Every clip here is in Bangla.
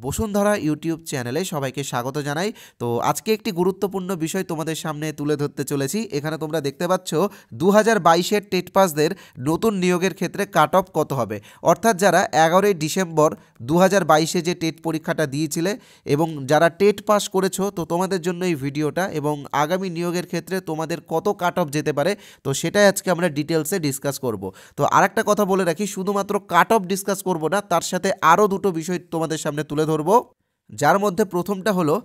বসুন্ধরা ইউটিউব চ্যানেলে সবাইকে স্বাগত জানাই। তো আজকে একটি গুরুত্বপূর্ণ বিষয় তোমাদের সামনে তুলে ধরতে চলেছি। এখানে তোমরা দেখতে পাচ্ছ 2022-এর টেট পাসদের নতুন নিয়োগের ক্ষেত্রে কাট অফ কত হবে, অর্থাৎ যারা 11ই ডিসেম্বর 2022-এ যে টেট পরীক্ষাটা দিয়েছিলে এবং যারা টেট পাস করেছো, তো তোমাদের জন্য এই ভিডিওটা, এবং আগামী নিয়োগের ক্ষেত্রে তোমাদের কত কাট অফ যেতে পারে, তো সেটাই আজকে আমরা ডিটেলসে ডিসকাস করব। তো আরেকটা কথা বলে রাখি, শুধুমাত্র কাট অফ ডিসকাস করব না, তার সাথে আরও দুটো বিষয় তোমাদের সামনে তুলে ধরবো, যার মধ্যে প্রথমটা হলো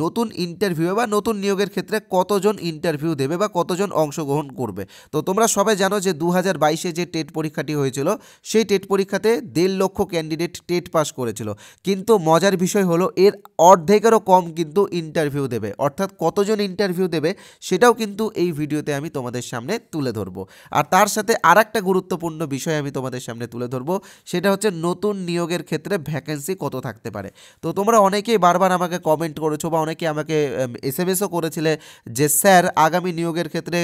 নতুন ইন্টারভিউ বা নতুন নিয়োগের ক্ষেত্রে কতজন ইন্টারভিউ দেবে বা কতজন অংশগ্রহণ করবে। তো তোমরা সবাই জানো যে 2022-এ যে টেট পরীক্ষাটি হয়েছিল, সেই টেট পরীক্ষাতে 1.5 লক্ষ ক্যান্ডিডেট টেট পাস করেছিল, কিন্তু মজার বিষয় হলো এর অর্ধেকেরও কম কিন্তু ইন্টারভিউ দেবে। অর্থাৎ কতজন ইন্টারভিউ দেবে সেটাও কিন্তু এই ভিডিওতে আমি তোমাদের সামনে তুলে ধরবো। আর তার সাথে আর একটা গুরুত্বপূর্ণ বিষয় আমি তোমাদের সামনে তুলে ধরবো, সেটা হচ্ছে নতুন নিয়োগের ক্ষেত্রে ভ্যাকেন্সি কত থাকতে পারে। তো তোমরা অনেকেই বারবার আমাকে কমেন্ট করেছো বা অনেকে আমাকে এসএমএসও করেছিলে যে স্যার আগামী নিয়োগের ক্ষেত্রে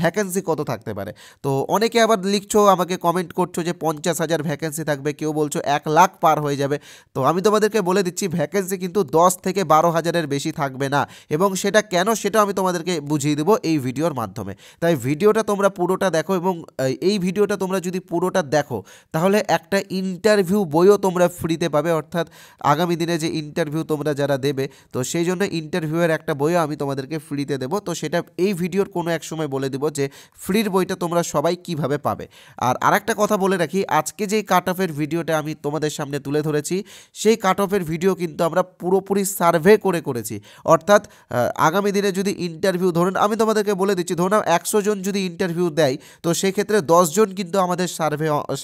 ভ্যাকেন্সি কত থাকতে পারে। তো অনেকে আবার লিখছো, আমাকে কমেন্ট করছো যে 50,000 ভ্যাকেন্সি থাকবে, কেউ বলছো 1 লাখ পার হয়ে যাবে। তো আমি তোমাদেরকে বলে দিচ্ছি, ভ্যাকেন্সি কিন্তু 10 থেকে 12,000-এর বেশি থাকবে না, এবং সেটা কেন সেটাও আমি তোমাদেরকে বুঝিয়ে দেবো এই ভিডিওর মাধ্যমে। তাই ভিডিওটা তোমরা পুরোটা দেখো, এবং এই ভিডিওটা তোমরা যদি পুরোটা দেখো তাহলে একটা ইন্টারভিউ বইও তোমরা ফ্রিতে পাবে। অর্থাৎ আগামী দিনে যে ইন্টারভিউ তোমরা যারা দেবে, তো সেই জন্য ইন্টারভিউয়ের একটা বইও আমি তোমাদেরকে ফ্রিতে দেবো। তো সেটা এই ভিডিওর কোনো এক সময় বলে দেবো যে ফ্রির বইটা তোমরা সবাই কিভাবে পাবে। আর আরেকটা কথা বলে রাখি, আজকে যেই কাট অফের ভিডিওটা আমি তোমাদের সামনে তুলে ধরেছি, সেই কাট অফের ভিডিও কিন্তু আমরা পুরোপুরি সার্ভে করেছি। অর্থাৎ আগামী দিনে যদি ইন্টারভিউ, ধরুন আমি তোমাদেরকে বলে দিচ্ছি, ধরুন 100 জন যদি ইন্টারভিউ দেয়, তো সেক্ষেত্রে 10 জন কিন্তু আমাদের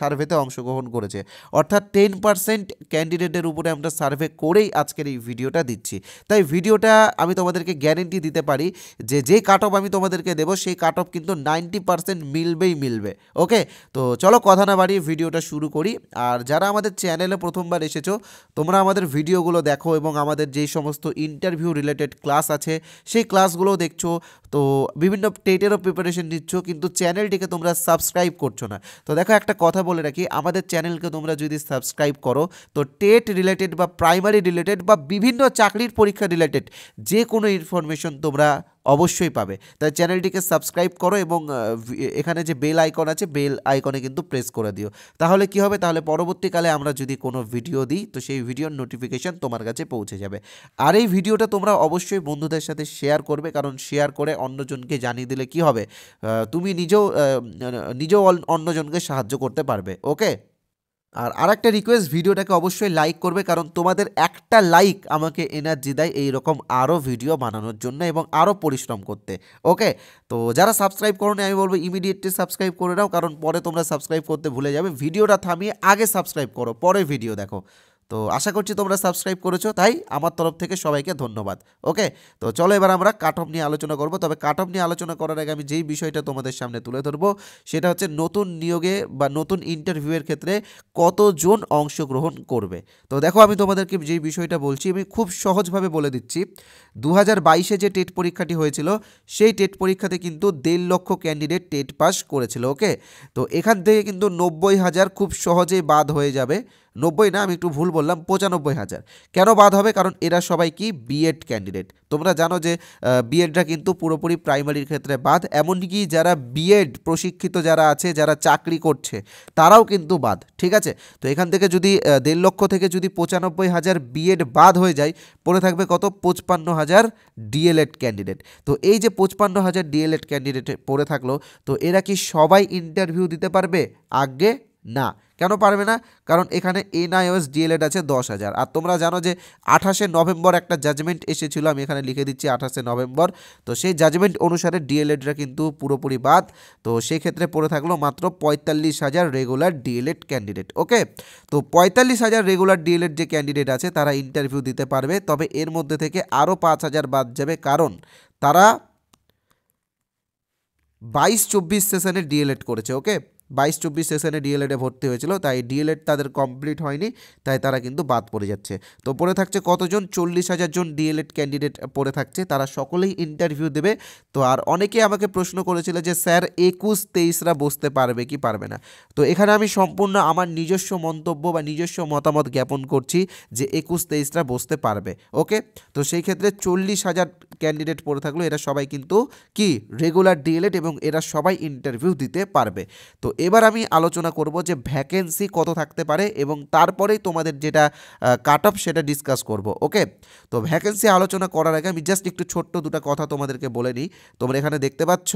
সার্ভেতে অংশগ্রহণ করেছে। অর্থাৎ 10% ক্যান্ডিডেটের উপরে আমরা সার্ভে করেই আজকের এই ভিডিওটা দিচ্ছি। তাই ভিডিওটা আমি তোমাদেরকে গ্যারেন্টি দিতে পারি যে কাট অফ আমি তোমাদেরকে দেবো, সেই কাট অফ কিন্তু 90% মিলবে। ওকে, তো চলো কথা না বাড়িয়ে ভিডিওটা শুরু করি। আর যারা আমাদের চ্যানেলে প্রথমবার এসেছো, তোমরা আমাদের ভিডিওগুলো দেখো এবং আমাদের যেই সমস্ত ইন্টারভিউ রিলেটেড ক্লাস আছে সেই ক্লাসগুলো দেখছো। তো বিভিন্ন টেটেরও প্রিপারেশন নিচ্ছ, কিন্তু চ্যানেলটিকে তোমরা সাবস্ক্রাইব করছো না। তো দেখো, একটা কথা বলে রাখি, আমাদের চ্যানেলকে তোমরা যদি সাবস্ক্রাইব করো, তো টেট রিলেটেড বা প্রাইমারি রিলেটেড বা বিভিন্ন চাকরির পরীক্ষা রিলেটেড যে কোনো ইনফরমেশন তোমরা অবশ্যই পাবে। তাই চ্যানেলটিকে সাবস্ক্রাইব করো এবং এখানে যে বেল আইকন আছে, বেল আইকনে কিন্তু প্রেস করে দিও। তাহলে কি হবে, তাহলে পরবর্তীকালে আমরা যদি কোনো ভিডিও দিই, তো সেই ভিডিওর নোটিফিকেশান তোমার কাছে পৌঁছে যাবে। আর এই ভিডিওটা তোমরা অবশ্যই বন্ধুদের সাথে শেয়ার করবে, কারণ শেয়ার করে অন্যজনকে জানিয়ে দিলে কি হবে, তুমি নিজেও অন্যজনকে সাহায্য করতে পারবে। ওকে, আর আরেকটা রিকোয়েস্ট, ভিডিওটাকে অবশ্যই লাইক করবে, কারণ তোমাদের একটা লাইক আমাকে এনার্জি দেয় এই রকম আরও ভিডিও বানানোর জন্য এবং আরও পরিশ্রম করতে। ওকে, তো যারা সাবস্ক্রাইব করো না, আমি বলবো ইমিডিয়েটলি সাবস্ক্রাইব করে নাও, কারণ পরে তোমরা সাবস্ক্রাইব করতে ভুলে যাবে। ভিডিওটা থামিয়ে আগে সাবস্ক্রাইব করো, পরে ভিডিও দেখো। তো আশা করছি তোমরা সাবস্ক্রাইব করেছো, তাই আমার তরফ থেকে সবাইকে ধন্যবাদ। ওকে, তো চলো এবার আমরা কাট অফ নিয়ে আলোচনা করব। তবে কাট অফ নিয়ে আলোচনা করার আগে আমি যেই বিষয়টা তোমাদের সামনে তুলে ধরবো, সেটা হচ্ছে নতুন নিয়োগে বা নতুন ইন্টারভিউয়ের ক্ষেত্রে কতজন অংশগ্রহণ করবে। তো দেখো, আমি তোমাদেরকে যেই বিষয়টা বলছি, আমি খুব সহজভাবে বলে দিচ্ছি। 2022-এ যে টেট পরীক্ষাটি হয়েছিল, সেই টেট পরীক্ষাতে কিন্তু 1.5 লক্ষ ক্যান্ডিডেট টেট পাস করেছিল। ওকে, তো এখান থেকে কিন্তু 90,000 খুব সহজেই বাদ হয়ে যাবে। 90 না, আমি একটু ভুল বললাম, 95,000। কেন বাদ হবে? কারণ এরা সবাই কি বিএড ক্যান্ডিডেট। তোমরা জানো যে বিএডরা কিন্তু পুরোপুরি প্রাইমারির ক্ষেত্রে বাদ, এমনকি যারা বিএড প্রশিক্ষিত যারা আছে, যারা চাকরি করছে, তারাও কিন্তু বাদ। ঠিক আছে, তো এখান থেকে যদি 1.5 লক্ষ থেকে যদি 95,000 বিএড বাদ হয়ে যায়, পড়ে থাকবে কত? 55,000 ডিএলএড ক্যান্ডিডেট। তো এই যে 55,000 ডিএলএড ক্যান্ডিডেট পড়ে থাকলো, তো এরা কি সবাই ইন্টারভিউ দিতে পারবে? আগে না। কেন পারবে না? কারণ এখানে এনআইওএস ডিএলএড আছে 10,000। আর তোমরা জানো যে 28শে নভেম্বর একটা জাজমেন্ট এসেছিল, আমি এখানে লিখে দিচ্ছি 28শে নভেম্বর। তো সেই জাজমেন্ট অনুসারে ডিএলএডরা কিন্তু পুরোপুরি বাদ। তো সেই ক্ষেত্রে পড়ে থাকলো মাত্র 45,000 রেগুলার ডিএলএড ক্যান্ডিডেট। ওকে, তো 45,000 রেগুলার ডিএলএড যে ক্যান্ডিডেট আছে, তারা ইন্টারভিউ দিতে পারবে। তবে এর মধ্যে থেকে আরও 5,000 বাদ যাবে, কারণ তারা 22-24 সেশনে ডিএলএড করেছে। ওকে, 22-24 সেশনে ডিএলএডে ভর্তি হয়েছিল, তাই ডিএলএড তাদের কমপ্লিট হয়নি, তাই তারা কিন্তু বাদ পড়ে যাচ্ছে। তো পড়ে থাকছে কতজন? 40,000 জন ডিএলএড ক্যান্ডিডেট পড়ে থাকছে, তারা সকলেই ইন্টারভিউ দেবে। তো আর অনেকে আমাকে প্রশ্ন করেছিল যে স্যার 21-23রা বসতে পারবে কি পারবে না। তো এখানে আমি সম্পূর্ণ আমার নিজস্ব মন্তব্য বা নিজস্ব মতামত জ্ঞাপন করছি যে 21-23রা বসতে পারবে। ওকে, তো সেই ক্ষেত্রে 40,000 ক্যান্ডিডেট পড়ে থাকলো, এরা সবাই কিন্তু কি রেগুলার ডিএলএড এবং এরা সবাই ইন্টারভিউ দিতে পারবে। তো এবার আমি আলোচনা করব যে ভ্যাকেন্সি কত থাকতে পারে এবং তারপরেই তোমাদের যেটা কাট অফ সেটা ডিসকাস করব। ওকে, তো ভ্যাকেন্সি আলোচনা করার আগে আমি জাস্ট একটু ছোট্ট দুটো কথা তোমাদেরকে বলে নিই। তোমরা এখানে দেখতে পাচ্ছ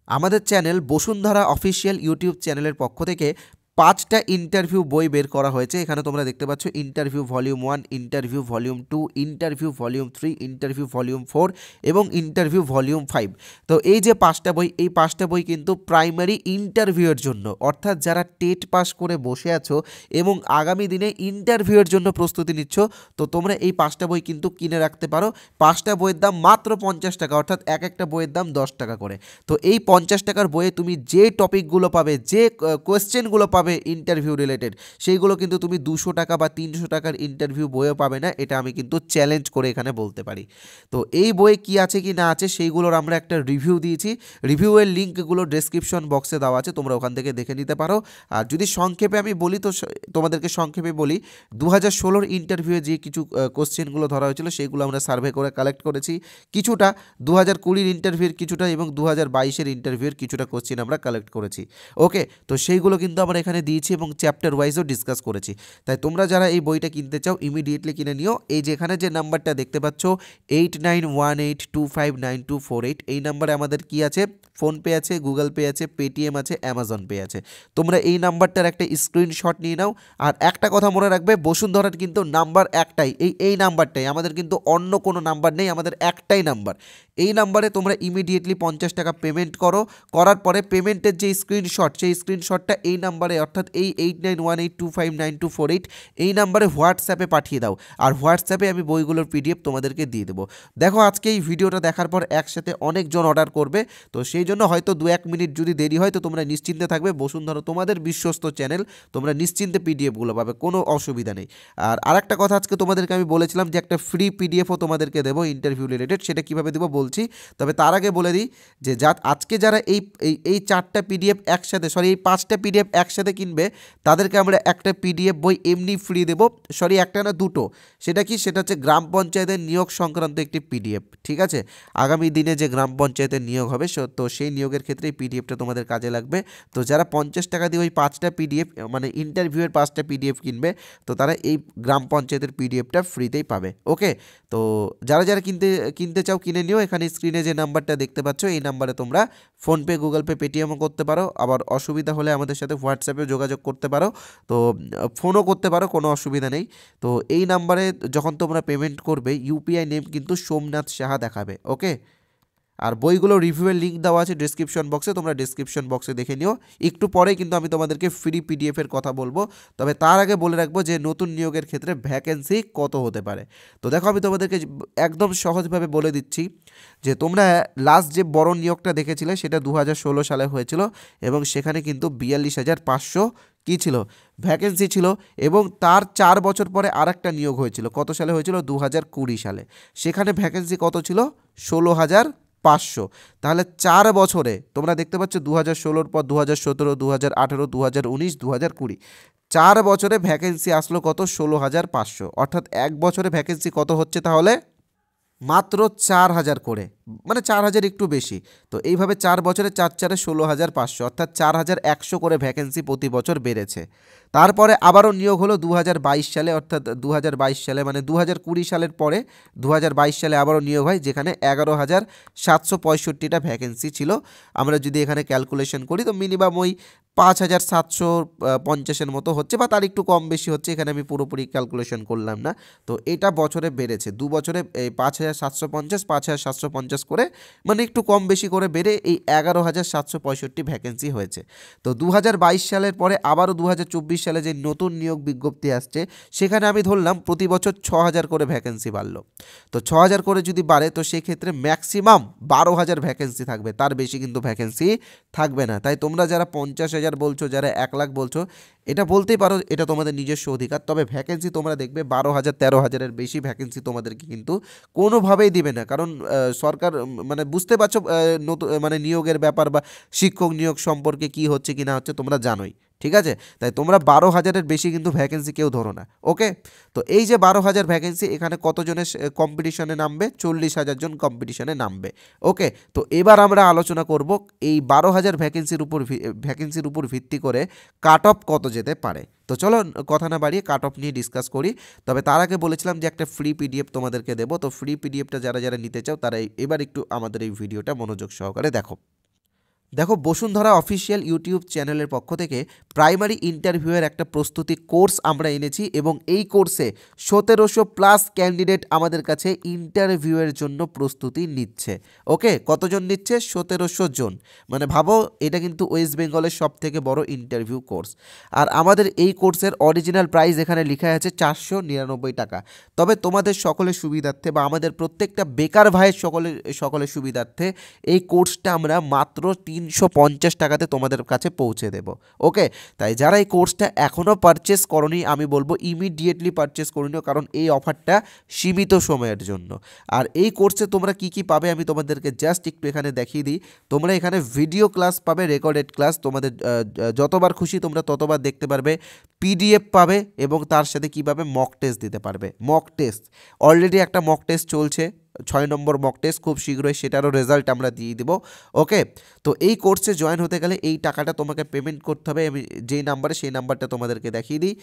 আমাদের চ্যানেল বসুন্ধরা অফিসিয়াল ইউটিউব চ্যানেলের পক্ষ থেকে 5টা ইন্টারভিউ বই বের করা হয়েছে। এখানে তোমরা দেখতে পাচ্ছ interview volume 1, interview volume 2, interview volume 3, interview volume 4 এবং ইন্টারভিউ ভলিউম 5। তো এই যে 5টা বই, এই 5টা বই কিন্তু প্রাইমারি ইন্টারভিউয়ের জন্য, অর্থাৎ যারা টেট পাস করে বসে আছো এবং আগামী দিনে ইন্টারভিউয়ের জন্য প্রস্তুতি নিচ্ছ, তো তোমরা এই 5টা বই কিন্তু কিনে রাখতে পারো। 5টা বইয়ের দাম মাত্র 50 টাকা, অর্থাৎ এক একটা বইয়ের দাম 10 টাকা করে। তো এই 50 টাকার বইয়ে তুমি যে টপিকগুলো পাবে, যে কোয়েশ্চেনগুলো পাবে ইন্টারভিউ রিলেটেড, সেইগুলো কিন্তু তুমি 200 টাকা বা 300 টাকার ইন্টারভিউ বইও পাবে না, এটা আমি কিন্তু চ্যালেঞ্জ করে এখানে বলতে পারি। তো এই বইয়ে কি আছে কি না আছে সেইগুলোর আমরা একটা রিভিউ দিয়েছি, রিভিউয়ের লিঙ্কগুলো ডেসক্রিপশন বক্সে দেওয়া আছে, তোমরা ওখান থেকে দেখে নিতে পারো। আর যদি সংক্ষেপে আমি বলি, তো তোমাদেরকে সংক্ষেপে বলি, 2016 ইন্টারভিউয়ে যে কিছু কোশ্চেনগুলো ধরা হয়েছিল সেগুলো আমরা সার্ভে করে কালেক্ট করেছি, কিছুটা 2020 ইন্টারভিউয়ের কিছুটা এবং 2022 ইন্টারভিউয়ের কিছুটা কোশ্চেন আমরা কালেক্ট করেছি। ওকে, তো সেইগুলো কিন্তু আমরা এখানে দিয়েছি এবং চ্যাপ্টার ওয়াইজও ডিসকাস করেছি। তাই তোমরা যারা এই বইটা কিনতে চাও ইমিডিয়েটলি কিনে নিও। এই যেখানে যে নাম্বারটা দেখতে পাচ্ছ 8918259248, এই নাম্বারে আমাদের কি আছে? ফোনপে আছে, গুগল পে আছে, পেটিএম আছে, অ্যামাজন পে আছে। তোমরা এই নাম্বারটার একটা স্ক্রিনশট নিয়ে নাও। আর একটা কথা মনে রাখবে, বসুন্ধরার কিন্তু নাম্বার একটাই, এই নাম্বারটাই, আমাদের কিন্তু অন্য কোনো নাম্বার নেই, আমাদের একটাই নাম্বার। এই নাম্বারে তোমরা ইমিডিয়েটলি 50 টাকা পেমেন্ট করো, করার পরে পেমেন্টের যে স্ক্রিনশট, সেই স্ক্রিনশটটা এই নাম্বারে, অর্থাৎ এই 8918259248 এই নাম্বারে হোয়াটসঅ্যাপে পাঠিয়ে দাও। আর হোয়াটসঅ্যাপে আমি বইগুলোর পিডিএফ তোমাদেরকে দিয়ে দেবো। দেখো আজকে এই ভিডিওটা দেখার পর একসাথে অনেকজন অর্ডার করবে, তো সেই জন্য হয়তো 2-1 মিনিট যদি দেরি হয় তো তোমরা নিশ্চিন্তে থাকবে, বসুন্ধরা তোমাদের বিশ্বস্ত চ্যানেল, তোমরা নিশ্চিন্তে পিডিএফগুলো পাবে, কোনো অসুবিধা নেই। আর আরেকটা কথা আজকে তোমাদেরকে আমি বলেছিলাম যে একটা ফ্রি পিডিএফও তোমাদেরকে দেবো ইন্টারভিউ রিলেটেড, সেটা কীভাবে দেবো বলছি। তবে তার আগে বলে দিই যে আজকে যারা এই 4টা পিডিএফ একসাথে, এই 5টা পিডিএফ একসাথে কিনবে, তাদেরকে আমরা একটা পিডিএফ বই এমনি ফ্রি দেবো, একটা না দুটো। সেটা কি? সেটা হচ্ছে গ্রাম পঞ্চায়েতের নিয়োগ সংক্রান্ত একটি পিডিএফ। ঠিক আছে, আগামী দিনে যে গ্রাম পঞ্চায়েতের নিয়োগ হবে, তো সেই নিয়োগের ক্ষেত্রে এই পিডিএফটা তোমাদের কাজে লাগবে। তো যারা 50 টাকা দিয়ে ওই 5টা পিডিএফ মানে ইন্টারভিউয়ের 5টা পিডিএফ কিনবে, তো তারা এই গ্রাম পঞ্চায়েতের পিডিএফটা ফ্রিতেই পাবে। ওকে, তো যারা যারা কিনতে চাও কিনে নিও। এখানে স্ক্রিনে যে নাম্বারটা দেখতে পাচ্ছ এই নাম্বারে তোমরা ফোনপে, গুগল পে, পেটিএমও করতে পারো, আবার অসুবিধা হলে আমাদের সাথে হোয়াটসঅ্যাপে যোগাযোগ করতে পারো, তো ফোনও করতে পারো, কোনো অসুবিধা নেই। তো এই নাম্বারে যখন তোমরা পেমেন্ট করবে, ইউপিআই নেম কিন্তু সোমনাথ সাহা দেখাবে। ওকে, আর বইগুলো রিভিউয়ের লিঙ্ক দেওয়া আছে ডেসক্রিপশন বক্সে, তোমরা ডেসক্রিপশন বক্সে দেখে নিও। একটু পরেই কিন্তু আমি তোমাদেরকে ফ্রি পিডিএফের কথা বলবো, তবে তার আগে বলে রাখবো যে নতুন নিয়োগের ক্ষেত্রে ভ্যাকেন্সি কত হতে পারে। তো দেখো আমি তোমাদেরকে একদম সহজভাবে বলে দিচ্ছি যে তোমরা লাস্ট যে বড় নিয়োগটা দেখেছিলে সেটা 2016 সালে হয়েছিল এবং সেখানে কিন্তু 42,500 কী ছিল? ভ্যাকেন্সি ছিল। এবং তার 4 বছর পরে আরেকটা নিয়োগ হয়েছিল, কত সালে হয়েছিল? 2020 সালে। সেখানে ভ্যাকেন্সি কত ছিল? 16,500। তাহলে 4 বছরে তোমরা দেখতে পাচ্ছ 2016 পর 2017, 2018, 2019, 2020, 4 বছরে ভ্যাকেন্সি আসলো কত? 16,500। অর্থাৎ 1 বছরে ভ্যাকেন্সি কত হচ্ছে তাহলে? মাত্র 4,000 করে, মানে 4,000 একটু বেশি। তো এইভাবে 4 বছরে 4 16,500, অর্থাৎ 4,100 করে ভ্যাকেন্সি প্রতি বছর বেড়েছে। তারপরে আবারও নিয়োগ হলো 2022 সালে, অর্থাৎ 2022 সালে মানে 2020 সালের পরে 2022 সালে আবারও নিয়োগ হয়, যেখানে 11,765টা ভ্যাকেন্সি ছিল। আমরা যদি এখানে ক্যালকুলেশন করি তো মিনিমাম ওই 5750 মতো হচ্ছে, বা তার একটু কম বেশি হচ্ছে, এখানে আমি পুরোপুরি ক্যালকুলেশন করলাম না। তো এটা বছরে বেড়েছে, 2 বছরে এই 5750 করে, মানে একটু কম বেশি করে বেড়ে এই 11,765 ভ্যাকেন্সি হয়েছে। তো 2022 সালের পরে আবারও 2024 সালে যে নতুন নিয়োগ বিজ্ঞপ্তি আসছে, সেখানে আমি ধরলাম প্রতি বছর 6000 করে ভ্যাকেন্সি বাড়লো। তো 6000 করে যদি বাড়ে, তো সেক্ষেত্রে ম্যাক্সিমাম 12,000 ভ্যাকেন্সি থাকবে, তার বেশি কিন্তু ভ্যাকেন্সি থাকবে না। তাই তোমরা যারা 50,000 বলছো, যারা 1,00,000 বলছো, এটা বলতেই পারো, এটা তোমাদের নিজস্ব অধিকার। তবে ভ্যাকেন্সি তোমরা দেখবে 12,000 13,000-এর বেশি ভ্যাকেন্সি তোমাদেরকে কিন্তু কোনোভাবেই দিবে না। কারণ সরকার মানে বুঝতে পারছো নতুন মানে নিয়োগের ব্যাপার বা শিক্ষক নিয়োগ সম্পর্কে কি হচ্ছে কি না হচ্ছে তোমরা জানোই, ঠিক আছে? তাই তোমরা 12,000-এর বেশি কিন্তু ভ্যাকেন্সি কেউ ধরো না, ওকে? তো এই যে 12,000 ভ্যাকেন্সি, এখানে কতজনের কম্পিটিশনে নামবে? 40,000 জন কম্পিটিশনে নামবে, ওকে? তো এবার আমরা আলোচনা করব এই 12,000 ভ্যাকেন্সির উপর ভিত্তি করে কাট অফ কত যেতে পারে। তো চলো কথা না বাড়িয়ে কাট অফ নিয়ে ডিসকাস করি। তবে তার আগে বলেছিলাম যে একটা ফ্রি পিডিএফ তোমাদেরকে দেবো। তো ফ্রি পিডিএফটা যারা যারা নিতে চাও, তারা এবার একটু আমাদের এই ভিডিওটা মনোযোগ সহকারে দেখো। দেখো, বসুন্ধরা অফিসিয়াল ইউটিউব চ্যানেলের পক্ষ থেকে প্রাইমারি ইন্টারভিউয়ের একটা প্রস্তুতি কোর্স আমরা এনেছি, এবং এই কোর্সে 1700+ ক্যান্ডিডেট আমাদের কাছে ইন্টারভিউয়ের জন্য প্রস্তুতি নিচ্ছে, ওকে? কতজন নিচ্ছে? 1700 জন। মানে ভাবো, এটা কিন্তু ওয়েস্ট বেঙ্গলের সব থেকে বড় ইন্টারভিউ কোর্স। আর আমাদের এই কোর্সের অরিজিনাল প্রাইস এখানে লেখা আছে 499 টাকা। তবে তোমাদের সকলের সুবিধার্থে বা আমাদের প্রত্যেকটা বেকার ভাইয়ের সকলের সুবিধার্থে এই কোর্সটা আমরা মাত্র 350 টাকাতে তোমাদের কাছে পৌঁছে দেব, ওকে? তাই যারা এই কোর্সটা এখনও পারচেস করনি, আমি বলবো ইমিডিয়েটলি পারচেস করে নিও, কারণ এই অফারটা সীমিত সময়ের জন্য। আর এই কোর্সে তোমরা কি কি পাবে আমি তোমাদেরকে জাস্ট একটু এখানে দেখিয়ে দিই। তোমরা এখানে ভিডিও ক্লাস পাবে, রেকর্ডেড ক্লাস, তোমাদের যতবার খুশি তোমরা ততবার দেখতে পারবে। পিডিএফ পাবে, এবং তার সাথে কী পাবে? মক টেস্ট দিতে পারবে। মক টেস্ট অলরেডি একটা মক টেস্ট চলছে, 6 নম্বর মক টেস্ট, খুব শীঘ্রই সেটারও রেজাল্ট আমরা দিয়ে দেবো, ওকে? তো এই কোর্সে জয়েন হতে গেলে এই টাকাটা তোমাকে পেমেন্ট করতে হবে। আমি যেই নাম্বারে, সেই নাম্বারটা তোমাদেরকে দেখিয়ে দিই,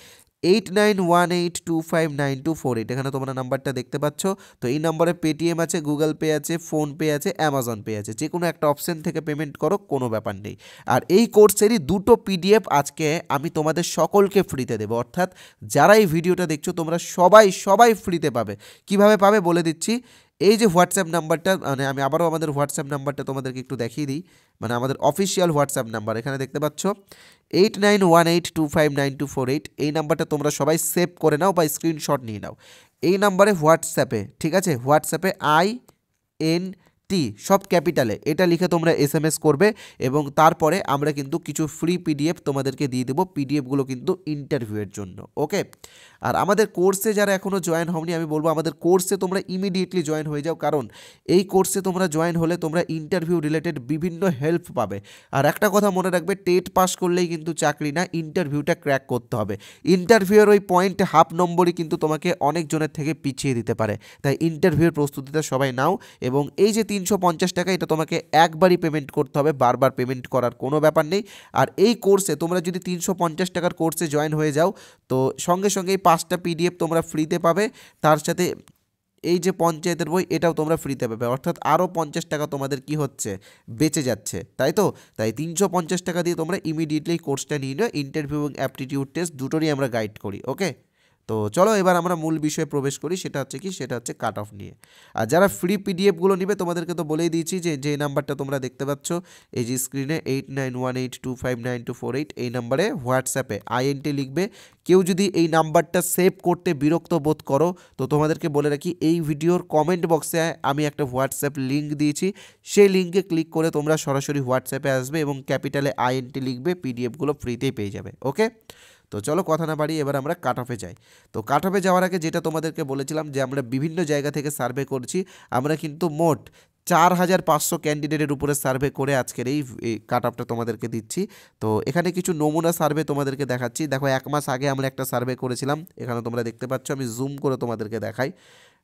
8918259248, এখানে তোমরা নাম্বারটা দেখতে পাচ্ছ। তো এই নম্বরে পেটিএম আছে, গুগল পে আছে, ফোনপে আছে, অ্যামাজন পে আছে, যে কোনো একটা অপশন থেকে পেমেন্ট করো, কোনো ব্যাপার নেই। আর এই কোর্সেরই 2টো পিডিএফ আজকে আমি তোমাদের সকলকে ফ্রিতে দেবো, অর্থাৎ যারা এই ভিডিওটা দেখছো তোমরা সবাই ফ্রিতে পাবে। কিভাবে পাবে বলে দিচ্ছি। এই যে হোয়াটসঅ্যাপ নাম্বারটা, মানে আমি আবারও আমাদের হোয়াটসঅ্যাপ নাম্বারটা তোমাদেরকে একটু দেখিয়ে দিই, মানে আমাদের অফিসিয়াল হোয়াটসঅ্যাপ নাম্বার এখানে দেখতে পাচ্ছ, 8918259248। এই নাম্বারটা তোমরা সবাই সেভ করে নাও বা স্ক্রিনশট নিয়ে নাও। এই নাম্বারে হোয়াটসঅ্যাপে, ঠিক আছে, হোয়াটসঅ্যাপে INT সব ক্যাপিটালে এটা লিখে তোমরা SMS করবে, এবং তারপরে আমরা কিন্তু কিছু ফ্রি পিডিএফ তোমাদেরকে দিয়ে দেবো। পিডিএফগুলো কিন্তু ইন্টারভিউয়ের জন্য, ওকে? আর আমাদের কোর্সে যারা এখনও জয়েন হওনি, আমি বলবো আমাদের কোর্সে তোমরা ইমিডিয়েটলি জয়েন হয়ে যাও, কারণ এই কোর্সে তোমরা জয়েন হলে তোমরা ইন্টারভিউ রিলেটেড বিভিন্ন হেল্প পাবে। আর একটা কথা মনে রাখবে, টেট পাস করলেই কিন্তু চাকরি না, ইন্টারভিউটা ক্র্যাক করতে হবে। ইন্টারভিউয়ের ওই পয়েন্ট হাফ নম্বরই কিন্তু তোমাকে অনেকজনের থেকে পিছিয়ে দিতে পারে। তাই ইন্টারভিউয়ের প্রস্তুতিটা সবাই নাও, এবং এই যে 350 টাকা, এটা তোমাকে একবারই পেমেন্ট করতে হবে, বারবার পেমেন্ট করার কোনো ব্যাপার নেই। আর এই কোর্সে তোমরা যদি 350 টাকার কোর্সে জয়েন হয়ে যাও, তো সঙ্গে সঙ্গে এই 5টা পিডিএফ তোমরা ফ্রিতে পাবে, তার সাথে এই যে পঞ্চায়েতের বই এটাও তোমরা ফ্রিতে পাবে, অর্থাৎ আরও 50 টাকা তোমাদের কি হচ্ছে? বেঁচে যাচ্ছে, তাই তো? তাই 350 টাকা দিয়ে তোমরা ইমিডিয়েটলি কোর্সটা নিয়ে নাও। ইন্টারভিউ এবং অ্যাপটিটিউড টেস্ট দুটোরই আমরা গাইড করি, ওকে? তো চলো এবার আমরা মূল বিষয়ে প্রবেশ করি, সেটা হচ্ছে কি? সেটা হচ্ছে কাট অফ নিয়ে। আর যারা ফ্রি পিডিএফগুলো নিবে, তোমাদেরকে তো বলেই দিয়েছি যে নাম্বারটা তোমরা দেখতে পাচ্ছ এই যে স্ক্রিনে, 8918259248, এই নাম্বারে হোয়াটসঅ্যাপে INT লিখবে। কেউ যদি এই নাম্বারটা সেভ করতে বিরক্ত বোধ করো, তো তোমাদেরকে বলে রাখি, এই ভিডিওর কমেন্ট বক্সে আমি একটা হোয়াটসঅ্যাপ লিঙ্ক দিয়েছি, সেই লিঙ্কে ক্লিক করে তোমরা সরাসরি হোয়াটসঅ্যাপে আসবে এবং ক্যাপিটালে INT লিখবে, পিডিএফগুলো ফ্রিতেই পেয়ে যাবে, ওকে? তো চলো কথা না বাড়িয়ে এবার আমরা কাট অফে যাই। তো কাট অফে যাওয়ার আগে যেটা তোমাদেরকে বলেছিলাম যে আমরা বিভিন্ন জায়গা থেকে সার্ভে করছি, আমরা কিন্তু মোট 4500 ক্যান্ডিডেটের উপরে সার্ভে করে আজকের এই কাট অফটা তোমাদেরকে দিচ্ছি। তো এখানে কিছু নমুনা সার্ভে তোমাদেরকে দেখাচ্ছি। দেখো, 1 মাস আগে আমরা একটা সার্ভে করেছিলাম, এখানে তোমরা দেখতে পাচ্ছ, আমি জুম করে তোমাদেরকে দেখাই।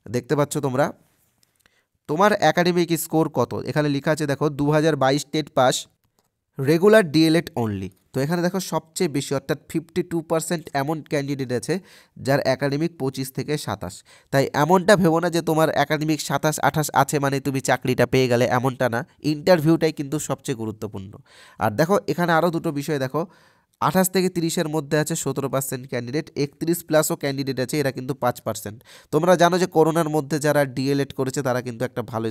দেখতে পাচ্ছ তোমরা, তোমার একাডেমিক স্কোর কত এখানে লেখা আছে, দেখো 2022 TET pass, regular DElEd only. তো এখানে দেখো সবচেয়ে বেশি অর্থাৎ 52% এমন ক্যান্ডিডেট আছে যার একাডেমিক 25 থেকে 27। তাই এমনটা ভেবো না যে তোমার একাডেমিক 27-28 আছে মানে তুমি চাকরিটা পেয়ে গেলে, এমনটা না। ইন্টারভিউটাই কিন্তু সবচেয়ে গুরুত্বপূর্ণ। আর দেখো এখানে আরও দুটো বিষয় দেখো, 28 থেকে 30-এর মধ্যে আছে 17% ক্যান্ডিডেট, 31+ ক্যান্ডিডেট আছে, এরা কিন্তু 5%। তোমরা জানো যে করোনার মধ্যে যারা ডিএলএড করেছে তারা কিন্তু একটা ভালো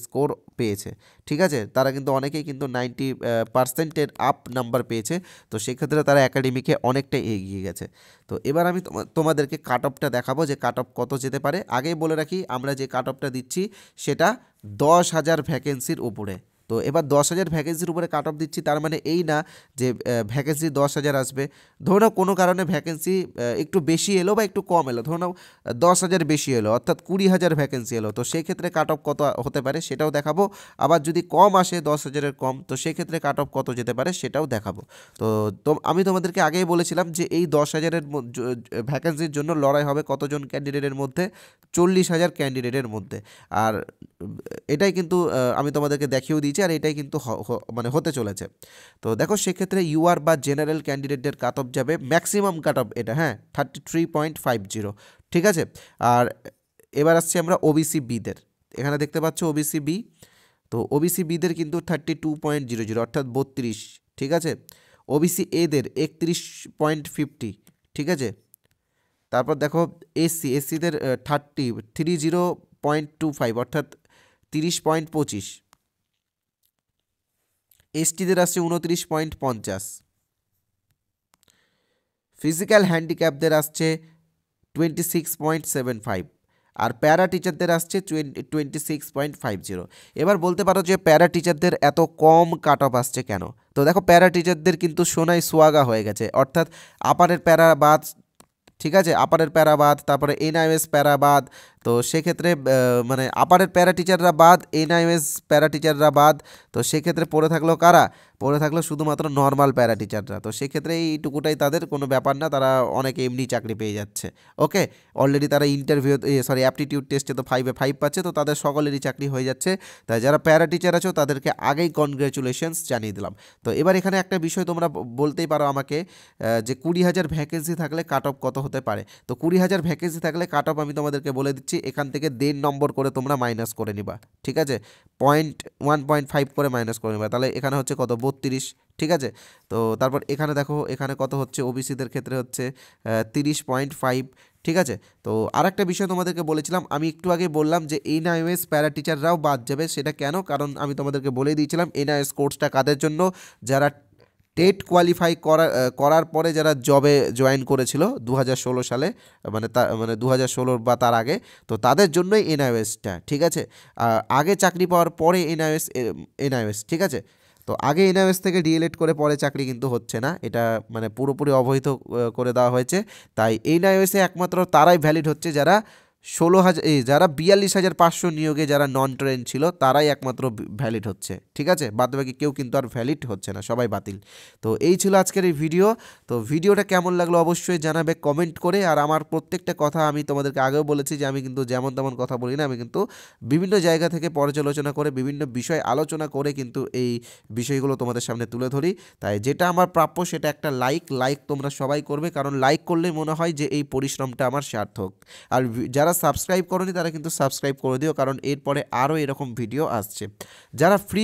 স্কোর পেয়েছে, ঠিক আছে। তারা কিন্তু অনেকেই কিন্তু 90%-এর আপ নাম্বার পেয়েছে। তো সেক্ষেত্রে তারা একাডেমিকে অনেকটা এগিয়ে গেছে। তো এবার আমি তোমাদেরকে কাট অফটা দেখাবো যে কাট অফ কত যেতে পারে। আগেই বলে রাখি আমরা যে কাট অফটা দিচ্ছি সেটা 10,000 ভ্যাকেন্সির উপরে। তো এবার 10,000 ভ্যাকেন্সির উপরে কাট অফ দিচ্ছি, তার মানে এই না যে ভ্যাকেন্সি 10,000 আসবে। ধরো নাও কোনো কারণে ভ্যাকেন্সি একটু বেশি এলো বা একটু কম এলো, ধরো নাও 10,000 বেশি এলো, অর্থাৎ 20,000 ভ্যাকেন্সি এলো, তো সেক্ষেত্রে কাট অফ কত হতে পারে সেটাও দেখাবো। আবার যদি কম আসে 10,000-এর কম, তো সেক্ষেত্রে কাট অফ কত যেতে পারে সেটাও দেখাবো। তো আমি তোমাদেরকে আগেই বলেছিলাম যে এই 10,000-এর ভ্যাকেন্সির জন্য লড়াই হবে কতজন ক্যান্ডিডেটের মধ্যে, 40,000 ক্যান্ডিডেটের মধ্যে। আর এটাই কিন্তু আমি তোমাদেরকে দেখিয়েও দিয়েছি, আর এটাই কিন্তু মানে হতে চলেছে। তো দেখো সেক্ষেত্রে ইউআর বা জেনারেল ক্যান্ডিডেটদের কাট অফ যাবে ম্যাক্সিমাম কাট অফ এটা, হ্যাঁ, 33.50, ঠিক আছে। আর এবার আসছে আমরা ওবিসি বিদের, এখানে দেখতে পাচ্ছ ওবিসি বি। তো ওবিসি বিদের কিন্তু 32.00 অর্থাৎ 32, ঠিক আছে। ওবিসি এদের 31.50, ঠিক আছে। তারপর দেখো এসসিদের 30.25 অর্থাৎ 30.25। এসটিদের আসছে 29.50। ফিজিক্যাল হ্যান্ডিক্যাপদের আসছে 26.75। আর প্যারা টিচারদের আসছে 26.50। এবার বলতে পারো যে প্যারা টিচারদের এত কম কাট অফ আসছে কেন। তো দেখো প্যারা টিচারদের কিন্তু সোনায় সোয়াগা হয়ে গেছে, অর্থাৎ আপারের প্যারা বাদ, ঠিক আছে, আপারের প্যারা বাদ, তারপরে এনআইএস প্যারা বাদ। তো সেক্ষেত্রে মানে আপারের প্যারা টিচাররা বাদ, এনআইএস প্যারা টিচাররা বাদ। তো সেক্ষেত্রে পড়ে থাকলো কারা, পড়ে থাকলো শুধুমাত্র নর্মাল প্যারা টিচাররা। তো সেক্ষেত্রে এইটুকুটাই তাদের কোনো ব্যাপার না, তারা অনেকে এমনি চাকরি পেয়ে যাচ্ছে। ওকে, অলরেডি তারা ইন্টারভিউ অ্যাপটিটিউড টেস্টে তো 5-এ 5 পাচ্ছে, তো তাদের সকলেরই চাকরি হয়ে যাচ্ছে। তাই যারা প্যারা টিচার আছো তাদেরকে আগেই কনগ্র্যাচুলেশনস জানিয়ে দিলাম। তো এবার এখানে একটা বিষয় তোমরা বলতেই পারো আমাকে যে 20,000 ভ্যাকেন্সি থাকলে কাট অফ কত হতে পারে। তো 20,000 ভ্যাকেন্সি থাকলে কাট অফ আমি তোমাদেরকে বলে দিচ্ছি, এখান থেকে 1.5 নম্বর করে তোমরা মাইনাস করে নিবা, ঠিক আছে। 1.5 করে মাইনাস করে নিবা, তাহলে এখানে হচ্ছে কত, 32, ঠিক আছে। তো তারপর এখানে দেখো এখানে কত হচ্ছে, ওবিসিদের ক্ষেত্রে হচ্ছে 30.5, ঠিক আছে। তো আরেকটা বিষয় তোমাদেরকে বলেছিলাম, আমি একটু আগে বললাম যে এনআইএস প্যারা টিচাররাও বাদ যাবে, সেটা কেন, কারণ আমি তোমাদেরকে বলে দিয়েছিলাম এনআইএস কোর্সটা কাদের জন্য, যারা টেট কোয়ালিফাই করার পরে যারা জবে জয়েন করেছিল 2016 সালে, মানে 2016 বা তার আগে, তো তাদের জন্যই এনআইএসটা, ঠিক আছে। আগে চাকরি পাওয়ার পরে এনআইএস, ঠিক আছে। তো আগে এনআইএস থেকে ডিএলএড করে পরে চাকরি কিন্তু হচ্ছে না, এটা মানে পুরোপুরি অবৈধ করে দেওয়া হয়েছে। তাই এনআইএসে একমাত্র তারাই ভ্যালিড হচ্ছে যারা 16,000 যারা 42,500 নিয়োগে যারা নন ট্রেন ছিল তারাই একমাত্র ভ্যালিড হচ্ছে, ঠিক আছে। বাদবাকি কেউ কিন্তু আর ভ্যালিড হচ্ছে না, সবাই বাতিল। তো এই ছিল আজকের এই ভিডিও। তো ভিডিওটা কেমন লাগলো অবশ্যই জানাবে কমেন্ট করে। আর আমার প্রত্যেকটা কথা আমি তোমাদেরকে আগেও বলেছি যে আমি কিন্তু যেমন তেমন কথা বলি না, আমি কিন্তু বিভিন্ন জায়গা থেকে পর্যালোচনা করে বিভিন্ন বিষয় আলোচনা করে কিন্তু এই বিষয়গুলো তোমাদের সামনে তুলে ধরি। তাই যেটা আমার প্রাপ্য সেটা একটা লাইক তোমরা সবাই করবে, কারণ লাইক করলে মনে হয় যে এই পরিশ্রমটা আমার সার্থক। আর যারা সাবস্ক্রাইব করোনি তারা কিন্তু সাবস্ক্রাইব করে দিও, কারণ এরপরে আরও এরকম ভিডিও আসছে। যারা ফ্রি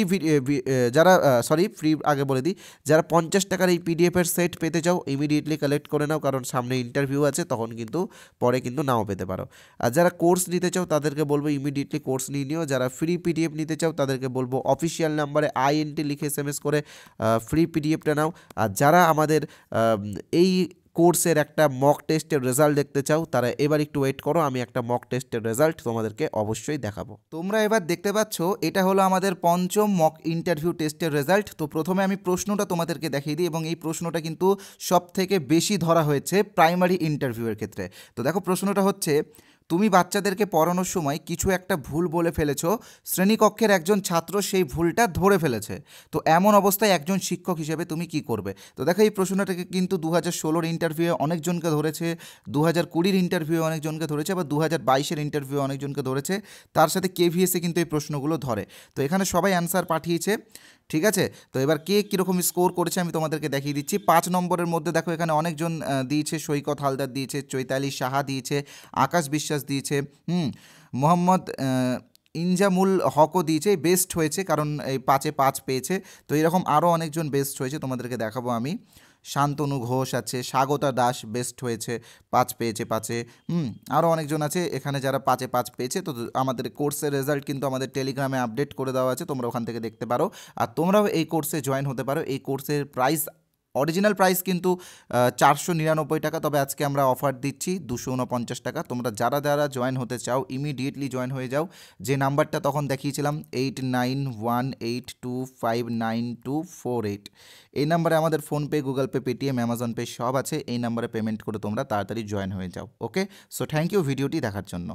আগে বলে দিই, যারা 50 টাকার এই পিডিএফের সেট পেতে চাও ইমিডিয়েটলি কালেক্ট করে নাও, কারণ সামনে ইন্টারভিউ আছে, তখন কিন্তু পরে কিন্তু নাও পেতে পারো। আর যারা কোর্স নিতে চাও তাদেরকে বলবো ইমিডিয়েটলি কোর্স নিয়ে নিও। যারা ফ্রি পিডিএফ নিতে চাও তাদেরকে বলবো অফিসিয়াল নাম্বারে INT লিখে SMS করে ফ্রি পিডিএফটা নাও। আর যারা আমাদের এই কোর্সের একটা মক টেস্টের রেজাল্ট দেখতে চাও তারা এবার একটু ওয়েট করো, আমি একটা মক টেস্টের রেজাল্ট তোমাদেরকে অবশ্যই দেখাবো। তোমরা এবার দেখতে পাচ্ছ এটা হলো আমাদের পঞ্চম মক ইন্টারভিউ টেস্টের রেজাল্ট। তো প্রথমে আমি প্রশ্নটা তোমাদেরকে দেখিয়ে দিই, এবং এই প্রশ্নটা কিন্তু সব থেকে বেশি ধরা হয়েছে প্রাইমারি ইন্টারভিউয়ের ক্ষেত্রে। তো দেখো প্রশ্নটা হচ্ছে, তুমি বাচ্চাদেরকে পড়ানোর সময় কিছু একটা ভুল বলে ফেলেছো, শ্রেণীকক্ষের একজন ছাত্র সেই ভুলটা ধরে ফেলেছে, তো এমন অবস্থায় একজন শিক্ষক হিসেবে তুমি কি করবে। তো দেখো এই প্রশ্নটাকে কিন্তু 2016-র ইন্টারভিউয়ে অনেকজনকে ধরেছে, 2020-র ইন্টারভিউয়ে অনেকজনকে ধরেছে, আবার 2022-এর ইন্টারভিউয়ে অনেকজনকে ধরেছে, তার সাথে KVS-এ কিন্তু এই প্রশ্নগুলো ধরে। তো এখানে সবাই অ্যান্সার পাঠিয়েছে, ঠিক আছে, তো এবার কে কীরকম স্কোর করেছে আমি তোমাদেরকে দেখিয়ে দিচ্ছি। 5 নম্বরের মধ্যে দেখো এখানে অনেকজন দিয়েছে, সৈকত হালদার দিয়েছে, চৈতালি সাহা দিয়েছে, আকাশ বিশ্বাস দিয়েছে, মোহাম্মদ ইনজামুল হকও দিয়েছে, বেস্ট হয়েছে কারণ এই 5-এ 5 পেয়েছে। তো এরকম আরও অনেকজন বেস্ট হয়েছে, তোমাদেরকে দেখাবো আমি। শান্তনু ঘোষ আছে, স্বাগতা দাস বেস্ট হয়েছে, 5 পেয়েছে 5-এ। আরও অনেকজন আছে এখানে যারা 5-এ 5 পেয়েছে। তো আমাদের কোর্সের রেজাল্ট কিন্তু আমাদের টেলিগ্রামে আপডেট করে দেওয়া আছে, তোমরা ওখান থেকে দেখতে পারো। আর তোমরাও এই কোর্সে জয়েন হতে পারো। এই কোর্সের প্রাইস, অরিজিনাল প্রাইস কিন্তু 499 টাকা, তবে আজকে আমরা অফার দিচ্ছি 249 টাকা। তোমরা যারা যারা জয়েন হতে চাও ইমিডিয়েটলি জয়েন হয়ে যাও। যে নাম্বারটা তখন দেখিয়েছিলাম 8918259248, এই নাম্বারে আমাদের PhonePe, Google pay, Paytm, Amazon pay সব আছে। এই নাম্বারে পেমেন্ট করে তোমরা তাড়াতাড়ি জয়েন হয়ে যাও। ওকে, সো থ্যাংক ইউ ভিডিওটি দেখার জন্য।